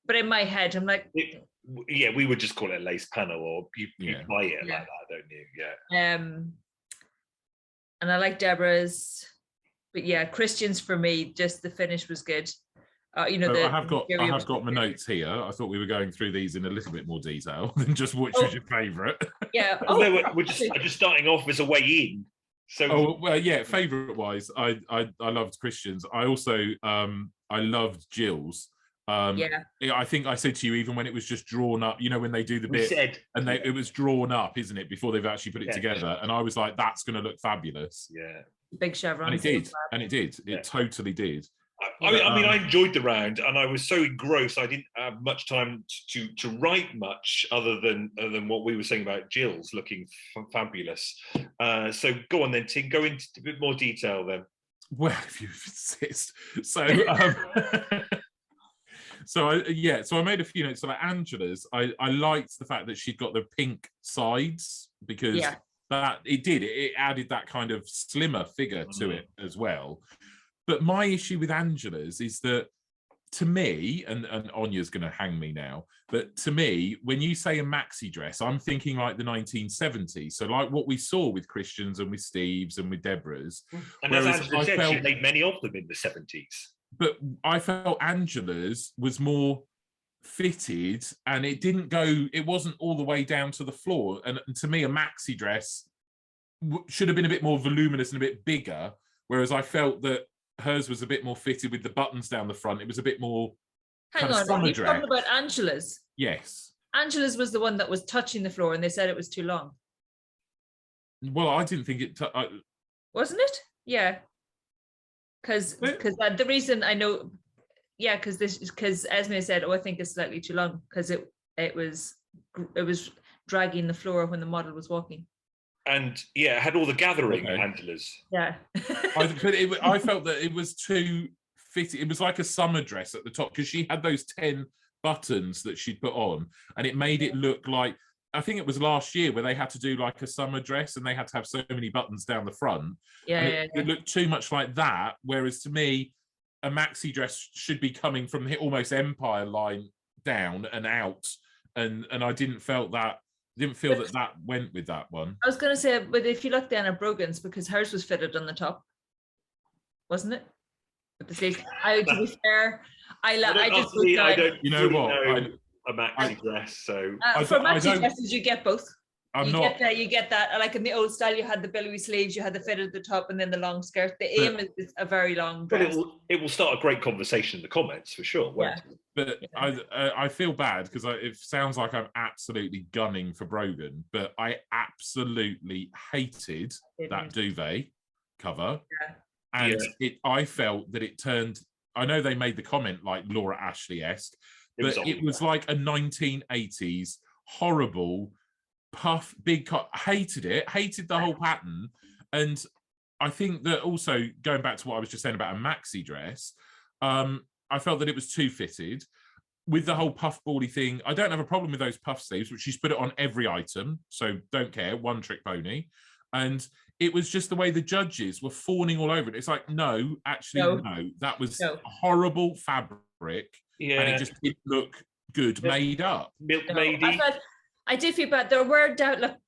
But in my head, I'm like... we would just call it a lace panel, or you buy it like that, don't you? Yeah. And I like Deborah's. But yeah, Christian's for me, just the finish was good. I have got my notes here. I thought we were going through these in a little bit more detail than just which was your favourite. Yeah. We're just starting off as a way in. So favourite wise, I loved Christian's. I also I loved Jill's. I think I said to you, even when it was just drawn up, when they do the bit it was drawn up, isn't it, before they've actually put it together, and I was like, that's going to look fabulous. Yeah. Big chevron. And it did. It totally did. I mean, I enjoyed the round, and I was so engrossed I didn't have much time to write much other than what we were saying about Jill's looking fabulous. So go on then, Ting. Go into a bit more detail then. Well, if you insist. So, so I made a few notes. So like Angela's, I liked the fact that she'd got the pink sides, because it added that kind of slimmer figure to it as well. But my issue with Angela's is that, to me, and Áine's going to hang me now, but to me, when you say a maxi dress, I'm thinking like the 1970s. So like what we saw with Christian's and with Steve's and with Deborah's. And as Angela said, she made many of them in the 70s. But I felt Angela's was more fitted, and it wasn't all the way down to the floor. And to me, a maxi dress should have been a bit more voluminous and a bit bigger, whereas I felt that hers was a bit more fitted with the buttons down the front. It was a bit more Hang on, are you talking about Angela's? Yes. Angela's was the one that was touching the floor, and they said it was too long. Well, I didn't think it... Wasn't it? Yeah. Because the reason I know... Yeah, because Esme said, I think it's slightly too long, because it was dragging the floor when the model was walking. And it had all the gathering Angela's. Yeah. I felt that it was too fitted. It was like a summer dress at the top, because she had those 10 buttons that she'd put on, and it made it look like, I think it was last year where they had to do like a summer dress and they had to have so many buttons down the front. It looked too much like that. Whereas to me, a maxi dress should be coming from the almost Empire line down and out. And I didn't feel that went with that one. I was going to say, but if you look down at Brogan's, because hers was fitted on the top, wasn't it? With the sleeves. To be fair, I just don't. You know what? A maxi dress. So for maxi dresses, you get both. You get that. Like in the old style, you had the billowy sleeves, you had the fit at the top, and then the long skirt. The aim is a very long dress. But it will start a great conversation in the comments for sure. But I feel bad because it sounds like I'm absolutely gunning for Brogan, but I absolutely hated that duvet cover. And I felt that it turned, I know they made the comment like Laura Ashley-esque, but it was like a 1980s horrible puff, big cut. Hated the whole pattern. And I think that also, going back to what I was just saying about a maxi dress, I felt that it was too fitted. With the whole puff bally thing, I don't have a problem with those puff sleeves, which she's put it on every item, so don't care, one trick pony. And it was just the way the judges were fawning all over it. It's like, no, that was horrible fabric, and it just didn't look good, made up. Milkmaid. I did feel bad. There were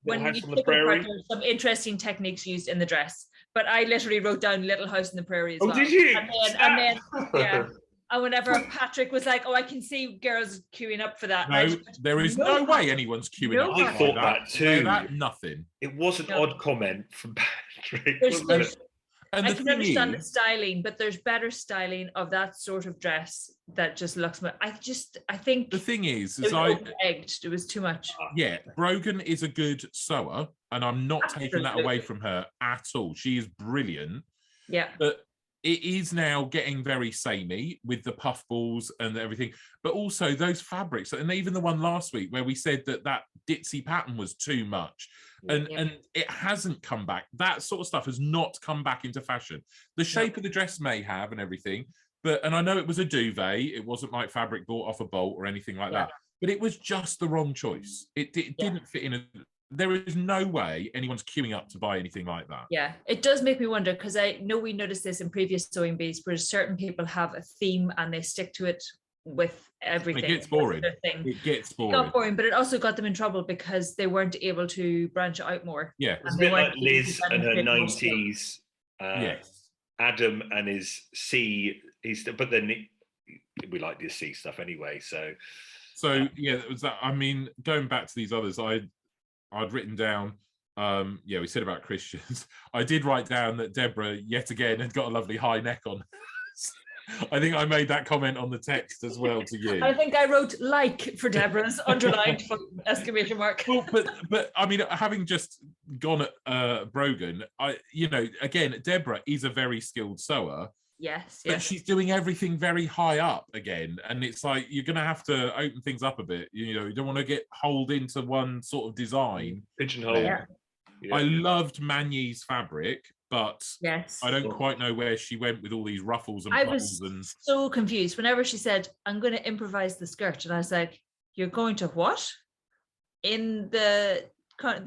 when you think about some interesting techniques used in the dress, but I literally wrote down Little House on the Prairie as well. Oh, did you? And then And whenever Patrick was like, "Oh, I can see girls queuing up for that," No, there is no way anyone's queuing up. I thought that too. Nothing. It was an odd comment from Patrick. And I can understand the styling, but there's better styling of that sort of dress that just looks. I think the thing is it was too much. Yeah, Brogan is a good sewer, and I'm not taking that away from her at all. She is brilliant. Yeah, but it is now getting very samey with the puffballs and everything, but also those fabrics, and even the one last week where we said that ditzy pattern was too much, and it hasn't come back. That sort of stuff has not come back into fashion. The shape of the dress may have and everything, and I know it was a duvet. It wasn't like fabric bought off a bolt or anything like that, but it was just the wrong choice. It didn't fit in. There is no way anyone's queuing up to buy anything like that. Yeah, it does make me wonder, because I know we noticed this in previous sewing bees where certain people have a theme and they stick to it with everything. It gets boring. It gets boring. It got boring, but it also got them in trouble because they weren't able to branch out more. Yeah, it's a bit like Liz and her 90s. Yes, Adam and his C. But then we like the C stuff anyway. So yeah, it was that. I mean, going back to these others, I'd written down, we said about Christians. I did write down that Deborah, yet again, had got a lovely high neck on. I think I made that comment on the text as well to you. I think I wrote "like" for Deborah's underlined exclamation mark. Well, but I mean, having just gone at Brogan, again, Deborah is a very skilled sewer. Yes, but she's doing everything very high up again, and it's like you're going to have to open things up a bit. You don't want to get holed into one sort of design. Pigeonhole. Yeah. I loved Magny's fabric, but I don't quite know where she went with all these ruffles and I was so confused whenever she said, "I'm going to improvise the skirt," and I was like, "You're going to what?" In the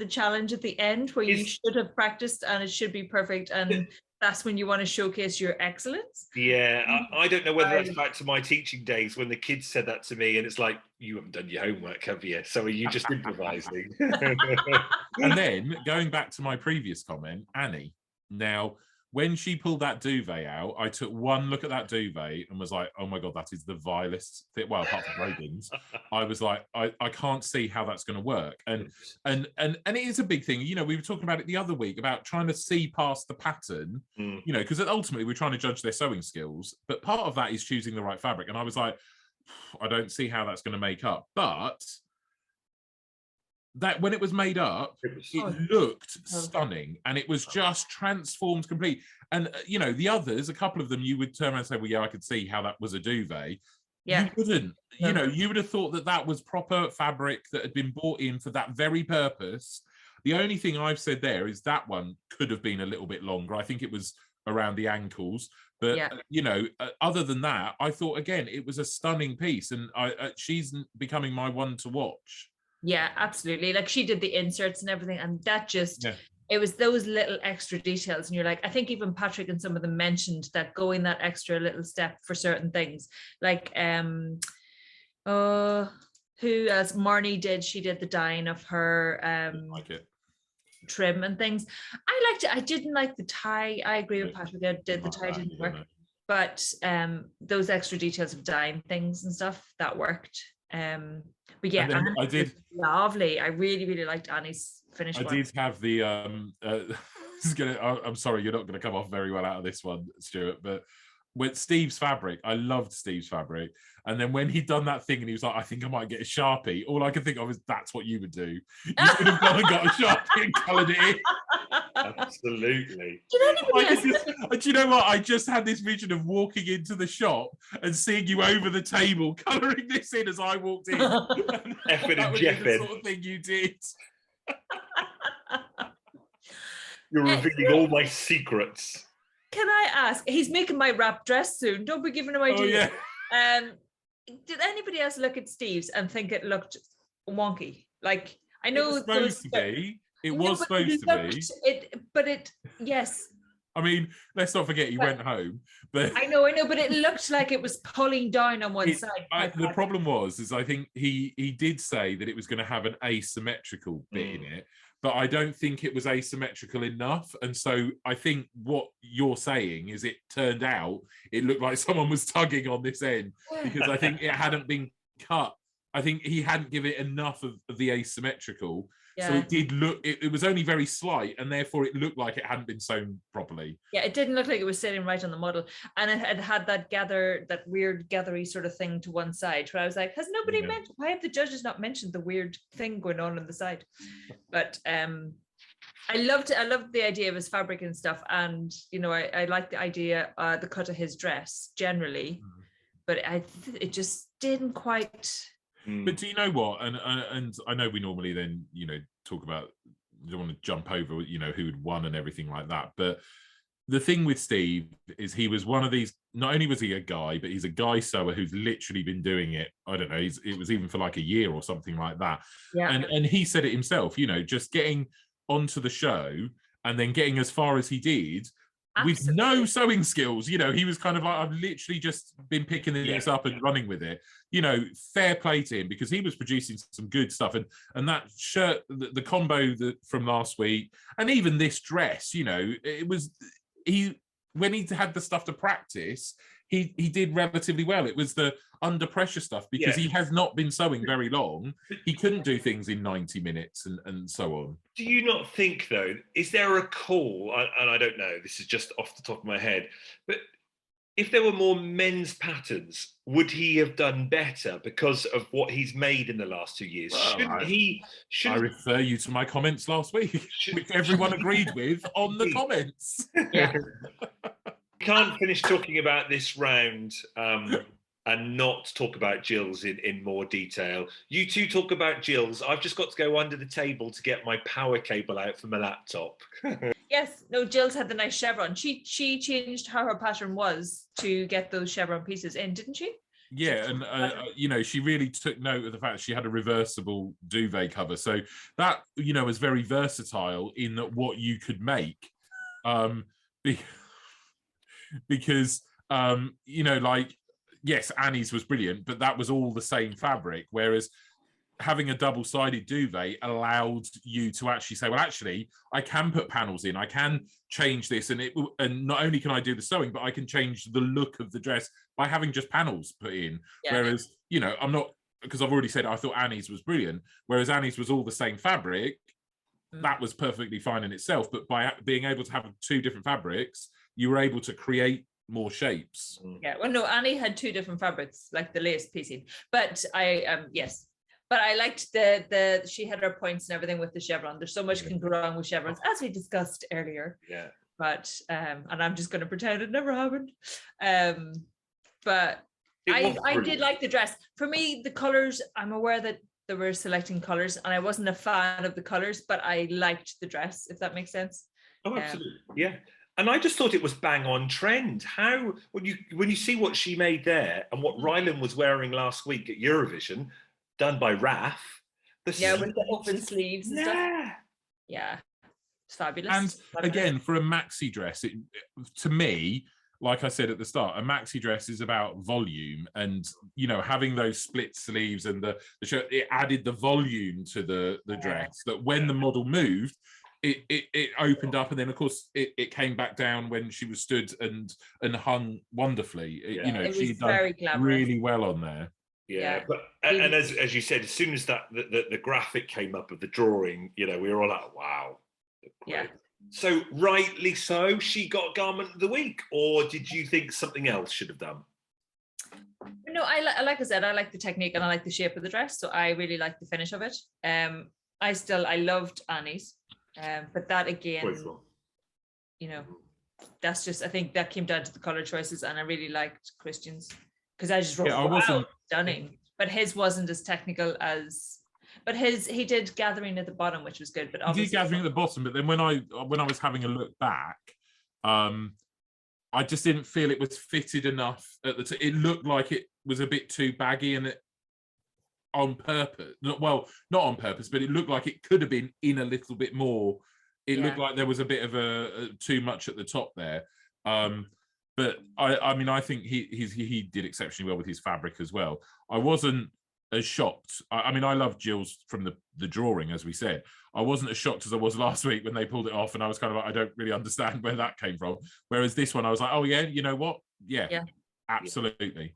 challenge at the end where you should have practiced and it should be perfect, and that's when you want to showcase your excellence. Yeah, I don't know whether that's back to my teaching days when the kids said that to me, and it's like, you haven't done your homework, have you? So are you just improvising? And then going back to my previous comment, Annie. Now, when she pulled that duvet out, I took one look at that duvet and was like, oh my God, that is the vilest thing. Well, apart from Brogan's, I was like, I can't see how that's going to work. And it is a big thing. We were talking about it the other week about trying to see past the pattern, because ultimately we're trying to judge their sewing skills. But part of that is choosing the right fabric. And I was like, I don't see how that's going to make up. But that when it was made up, it looked stunning, and it was just transformed completely. And the others, a couple of them, you would turn around and say, well, yeah, I could see how that was a duvet. You wouldn't. You would have thought that was proper fabric that had been bought in for that very purpose. The only thing I've said there is that one could have been a little bit longer. I think it was around the ankles, but other than that, I thought again it was a stunning piece, and she's becoming my one to watch. Yeah, absolutely. Like she did the inserts and everything, and that just it was those little extra details. And you're like, I think even Patrick and some of them mentioned that going that extra little step for certain things. Like who as Marnie did, she did the dyeing of her like it. Trim and things. I liked it. I didn't like the tie. I agree with Patrick. I did the tie didn't work. But those extra details of dyeing things and stuff, that worked. But yeah, I did lovely. I really, really liked Annie's finished one. Did have the I'm sorry, you're not gonna come off very well out of this one, Stuart, but with Steve's fabric, I loved Steve's fabric. And then when he'd done that thing and he was like, I think I might get a Sharpie, all I could think of is that's what you would do. You would have gone and got a Sharpie and coloured it in. Absolutely. Do you know what? I just had this vision of walking into the shop and seeing you over the table colouring this in as I walked in. Effing and jeffing. The sort of thing you did. You're revealing all my secrets. Can I ask? He's making my wrap dress soon. Don't be giving him ideas. Oh, yeah. Did anybody else look at Steve's and think it looked wonky? Like I know it was supposed to be. Yes, I mean, let's not forget he went home. But I know, but it looked like it was pulling down on one side. The problem is I think he did say that it was going to have an asymmetrical bit in it, but I don't think it was asymmetrical enough. And so I think what you're saying is it turned out it looked like someone was tugging on this end, because I think it hadn't been cut. I think he hadn't given it enough of the asymmetrical. Yeah. So it did look, it was only very slight, and therefore it looked like it hadn't been sewn properly. Yeah, it didn't look like it was sitting right on the model. And it had that weird gathery sort of thing to one side, where I was like, has nobody mentioned, why have the judges not mentioned the weird thing going on the side? But I loved the idea of his fabric and stuff. And, you know, I like the idea, the cut of his dress generally, but it just didn't quite... But do you know what? And I know we normally then, you know, talk about, you don't want to jump over, you know, who had won and everything like that. But the thing with Steve is he was one of these, not only was he a guy, but he's a guy sewer who's literally been doing it. I don't know, it was even for like a year or something like that. Yeah. And he said it himself, you know, just getting onto the show and then getting as far as he did, with no sewing skills. You know, he was kind of like, I've literally just been picking this up and running with it. You know, fair play to him, because he was producing some good stuff. And that shirt, the combo from last week, and even this dress, you know, it was, when he had the stuff to practice, he did relatively well. It was the under pressure stuff, because he has not been sewing very long. He couldn't do things in 90 minutes and so on. Do you not think, though, is there a call, and I don't know, this is just off the top of my head, but if there were more men's patterns, would he have done better because of what he's made in the last 2 years? Well, I refer you to my comments last week, which everyone agreed with on the comments. Yeah. Can't finish talking about this round and not talk about Jill's in more detail. You two talk about Jill's. I've just got to go under the table to get my power cable out for my laptop. Yes, no, Jill's had the nice chevron. She changed how her pattern was to get those chevron pieces in, didn't she? Yeah, and you know, she really took note of the fact she had a reversible duvet cover, so that, you know, was very versatile in what you could make, because you know, like, yes, Annie's was brilliant, but that was all the same fabric, whereas having a double-sided duvet allowed you to actually say, well, actually, I can put panels in, I can change this, and not only can I do the sewing, but I can change the look of the dress by having just panels put in. Yeah. Whereas, you know, I'm not, because I've already said I thought Annie's was brilliant, whereas Annie's was all the same fabric. That was perfectly fine in itself, but by being able to have two different fabrics, you were able to create more shapes. Yeah, well, no, Annie had two different fabrics, like the lace piecing, but yes. But I liked she had her points and everything with the chevron. There's so much can go wrong with chevrons, as we discussed earlier. Yeah. But and I'm just going to pretend it never happened. But I did like the dress. For me, the colors, I'm aware that they were selecting colors, and I wasn't a fan of the colors, but I liked the dress, if that makes sense. Oh, absolutely. Yeah. And I just thought it was bang on trend. How, when you see what she made there and what Rylan was wearing last week at Eurovision, done by Raf. With the open sleeves and stuff. Yeah, it's fabulous. And fabulous. Again, for a maxi dress, to me, like I said at the start, a maxi dress is about volume, and, you know, having those split sleeves and the shirt, it added the volume to the dress, that when the model moved, it opened up, and then of course it came back down when she was stood and hung wonderfully. You know, she done really well on there. Yeah, but and as you said, as soon as the graphic came up of the drawing, you know, we were all like, wow. Yeah. So rightly so, she got Garment of the Week, or did you think something else should have done? No, like I said, I like the technique and I like the shape of the dress, so I really like the finish of it. I loved Annie's, but that again, you know, that's just, I think that came down to the color choices, and I really liked Christian's, because I just wrote, wow, stunning. But his wasn't as technical as, but he did gathering at the bottom, which was good. But obviously he did gathering at the bottom, but then when I was having a look back, I just didn't feel it was fitted enough at the it looked like it was a bit too baggy, and it on purpose. Well, not on purpose, but it looked like it could have been in a little bit more it looked like there was a bit of a too much at the top there. But I mean, I think he did exceptionally well with his fabric as well. I wasn't as shocked. I mean, I love Jill's from the drawing, as we said. I wasn't as shocked as I was last week when they pulled it off, and I was kind of like, I don't really understand where that came from. Whereas this one, I was like, oh yeah, you know what? Yeah. Absolutely.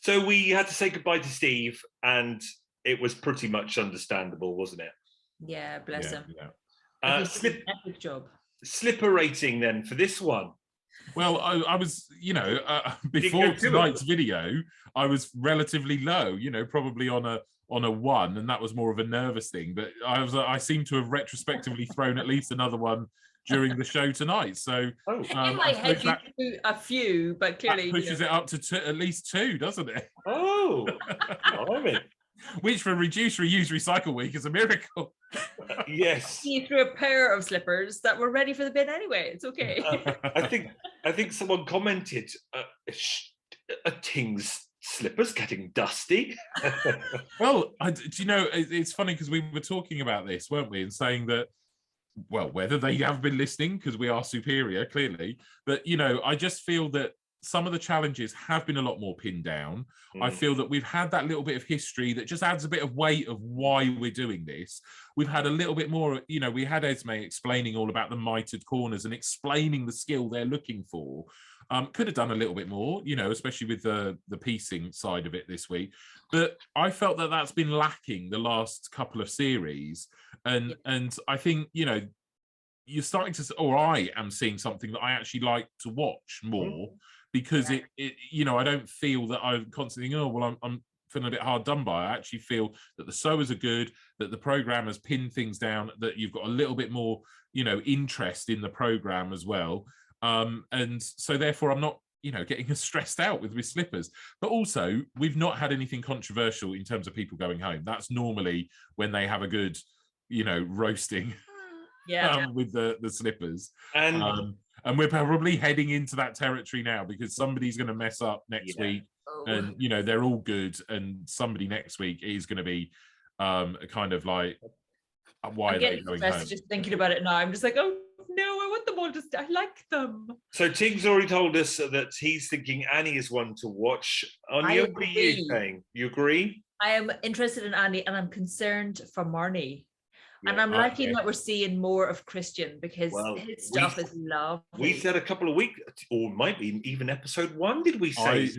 So we had to say goodbye to Steve, and it was pretty much understandable, wasn't it? Yeah, bless him. Yeah. Epic job. Slipper rating then for this one. Well, I was, before tonight's video, I was relatively low, probably on a 1, and that was more of a nervous thing. But I seem to have retrospectively thrown at least another one during the show tonight. So in my head, you do a few, but clearly pushes it up to at least 2, doesn't it? Oh, which for Reduce, Reuse, Recycle Week is a miracle. Yes. You threw a pair of slippers that were ready for the bin anyway. It's okay. I think someone commented, Ting's slippers getting dusty. Well, it's funny because we were talking about this, weren't we? And saying that, well, whether they have been listening, because we are superior, clearly. But, I just feel that some of the challenges have been a lot more pinned down. I feel that we've had that little bit of history that just adds a bit of weight of why we're doing this. We've had a little bit more, we had Esme explaining all about the mitered corners and explaining the skill they're looking for. Could have done a little bit more, especially with the piecing side of it this week. But I felt that that's been lacking the last couple of series. And I think, you're starting to, or I am seeing something that I actually like to watch more. Because it I don't feel that I'm constantly thinking, oh, well, I'm feeling a bit hard done by. I actually feel that the sewers are good, that the program has pinned things down, that you've got a little bit more, interest in the program as well. And so therefore I'm not, getting as stressed out with slippers. But also, we've not had anything controversial in terms of people going home. That's normally when they have a good, roasting with the slippers. And we're probably heading into that territory now because somebody's going to mess up next week, and they're all good, and somebody next week is going to be kind of like, why are they going home? Just thinking about it now, I'm just like, oh no, I want them all to stay. I like them. So Ting's already told us that he's thinking Annie is one to watch. Anya, what are you saying? You agree? I am interested in Annie, and I'm concerned for Marnie. And I'm liking that we're seeing more of Christian because his stuff is lovely. We said a couple of weeks, or might be even episode 1, did we say?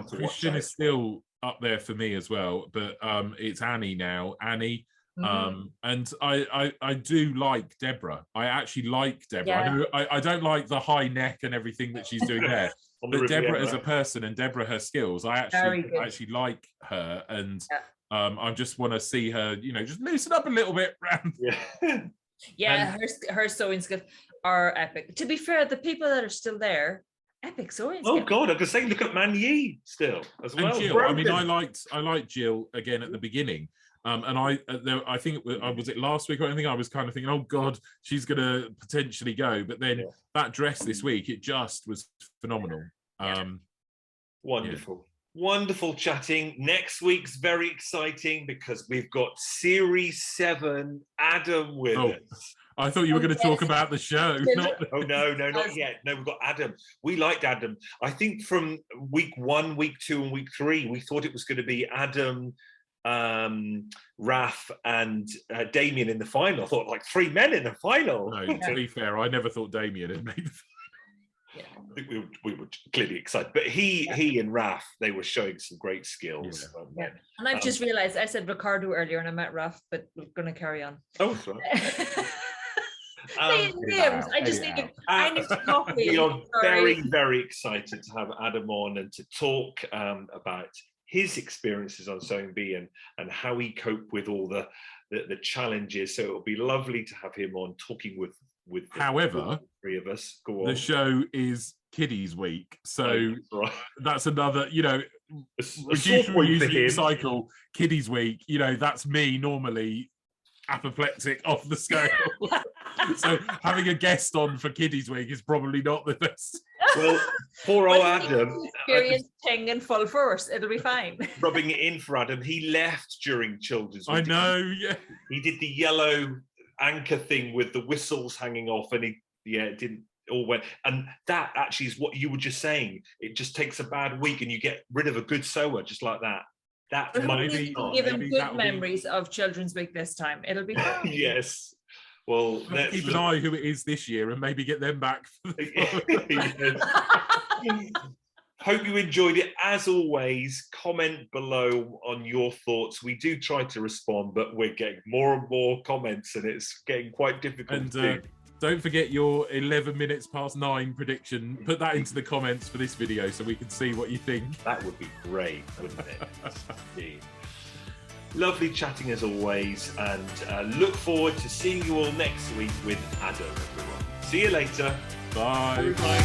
Christian is still up there for me as well, but it's Annie now. Annie. And I do like Deborah. I actually like Deborah. I don't like the high neck and everything that she's doing there. But Deborah as a person and Deborah her skills, I actually like her, and I just want to see her, just loosen up a little bit. Her sewing skills are epic. To be fair, the people that are still there, epic sewing skills. Oh God, I could say look at Man Yi still as well. And Jill, I mean, I liked Jill again at the beginning. And I think was it last week or anything? I was kind of thinking, oh God, she's going to potentially go. But then that dress this week, it just was phenomenal. Wonderful. Wonderful chatting. Next week's very exciting because we've got Series 7 Adam with us. I thought you were going to talk about the show. Oh, no, not yet. No, we've got Adam. We liked Adam. I think from week 1, week 2, and week 3, we thought it was going to be Adam, Raf, and Damien in the final. I thought like 3 men in the final. No, to be fair, I never thought Damien had made the final. I think we were clearly excited, but he and Raf, they were showing some great skills. And I've just realized I said Ricardo earlier and I meant Raf, but we're going to carry on. Oh, sorry. I need to copy. We are very, very excited to have Adam on and to talk about his experiences on Sewing Bee and how he coped with all the challenges. So it'll be lovely to have him on talking with however, 3 of us. Go on. The show is Kiddies Week, so that's another, cycle. Kiddies Week, that's me normally apoplectic off the scale. So having a guest on for Kiddies Week is probably not the best. Well, poor old Adam. Experience Ting in full force. It'll be fine. Rubbing it in for Adam. He left during Children's Week. I know, He did the yellow anchor thing with the whistles hanging off, and it didn't all went. And that actually is what you were just saying. It just takes a bad week, and you get rid of a good sewer just like that. That might give them good memories of Children's Week this time. It'll be fun. Yes. Well, let's keep an eye who it is this year and maybe get them back. Hope you enjoyed it. As always, comment below on your thoughts. We do try to respond, but we're getting more and more comments, and it's getting quite difficult. And don't forget your 11 minutes past 9 prediction. Put that into the comments for this video so we can see what you think. That would be great, wouldn't it? Lovely chatting as always, and look forward to seeing you all next week with Adam, everyone. See you later. Bye. Bye.